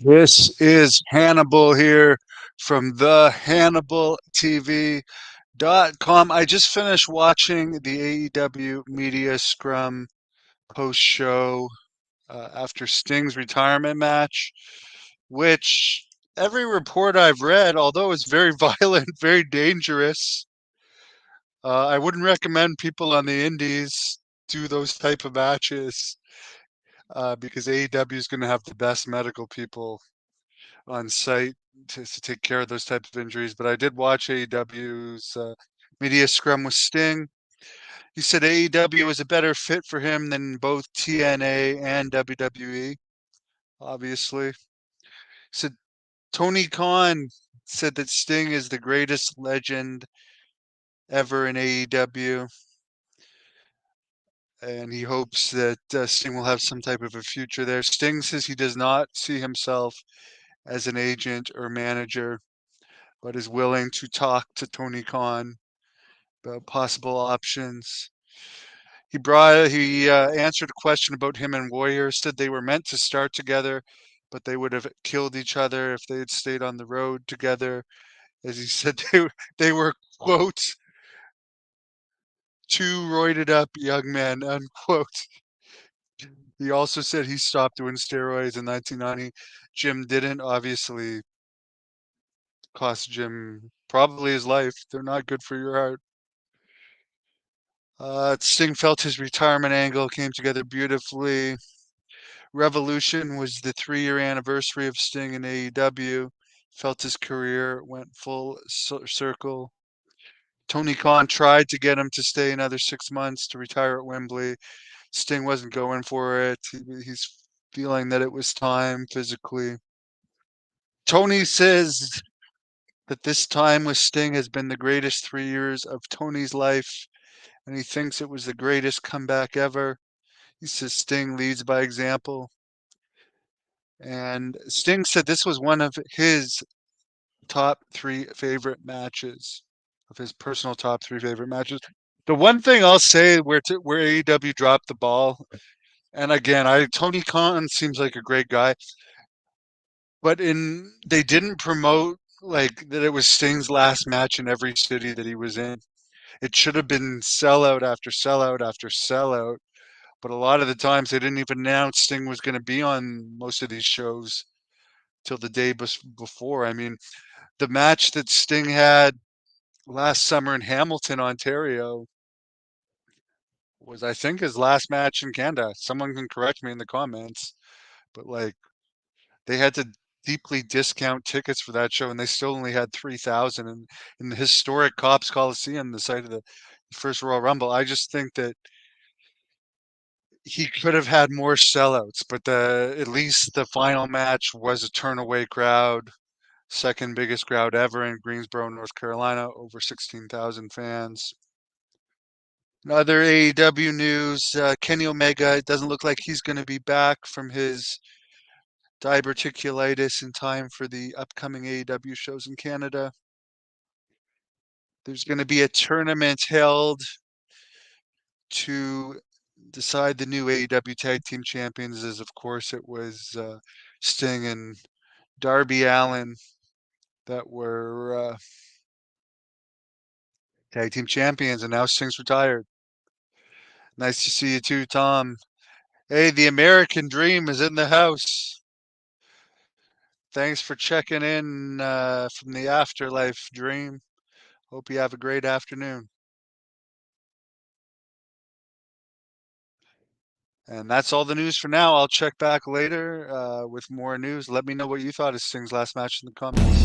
This is Hannibal here from the HannibalTV.com. I just finished watching the AEW Media Scrum post show after Sting's retirement match, which every report I've read, although it's very violent, very dangerous, I wouldn't recommend people on the indies do those type of matches because AEW is going to have the best medical people on site to take care of those types of injuries. But I did watch AEW's media scrum with Sting. He said AEW was a better fit for him than both TNA and WWE, obviously. He said Tony Khan said that Sting is the greatest legend ever in AEW, and he hopes that Sting will have some type of a future there. Sting says he does not see himself as an agent or manager, but is willing to talk to Tony Khan about possible options. He answered a question about him and Warrior. Said they were meant to start together, but they would have killed each other if they had stayed on the road together. As he said, they were quote two roided up young men unquote. He also said he stopped doing steroids in 1990. Jim didn't. Obviously, cost Jim probably his life. They're not good for your heart. Sting felt his retirement angle came together beautifully. Revolution was the 3-year anniversary of Sting in AEW. Felt his career went full circle. Tony Khan tried to get him to stay another 6 months to retire at Wembley. Sting wasn't going for it. He's feeling that it was time physically. Tony says that this time with Sting has been the greatest 3 years of Tony's life, and he thinks it was the greatest comeback ever. He says Sting leads by example. And Sting said this was one of his top three favorite matches, of his personal top three favorite matches. The one thing I'll say where AEW dropped the ball, and again, I Tony Khan seems like a great guy, but in they didn't promote like that it was Sting's last match in every city that he was in. It should have been sellout after sellout after sellout. But a lot of the times they didn't even announce Sting was going to be on most of these shows till the day before. I mean, the match that Sting had last summer in Hamilton, Ontario, was I think his last match in Canada. Someone can correct me in the comments, but like they had to deeply discount tickets for that show, and they still only had 3,000 in the historic Cops Coliseum, the site of the first Royal Rumble. I just think that he could have had more sellouts, but at least the final match was a turnaway crowd, second biggest crowd ever in Greensboro, North Carolina, over 16,000 fans. In other AEW news, Kenny Omega, it doesn't look like he's going to be back from his diverticulitis in time for the upcoming AEW shows in Canada. There's going to be a tournament held to decide the new AEW Tag Team Champions, as of course it was Sting and Darby Allin that were Tag Team Champions, and now Sting's retired. Nice to see you too, Tom. Hey, the American Dream is in the house. Thanks for checking in from the afterlife dream. Hope you have a great afternoon. And that's all the news for now. I'll check back later with more news. Let me know what you thought of Sting's last match in the comments.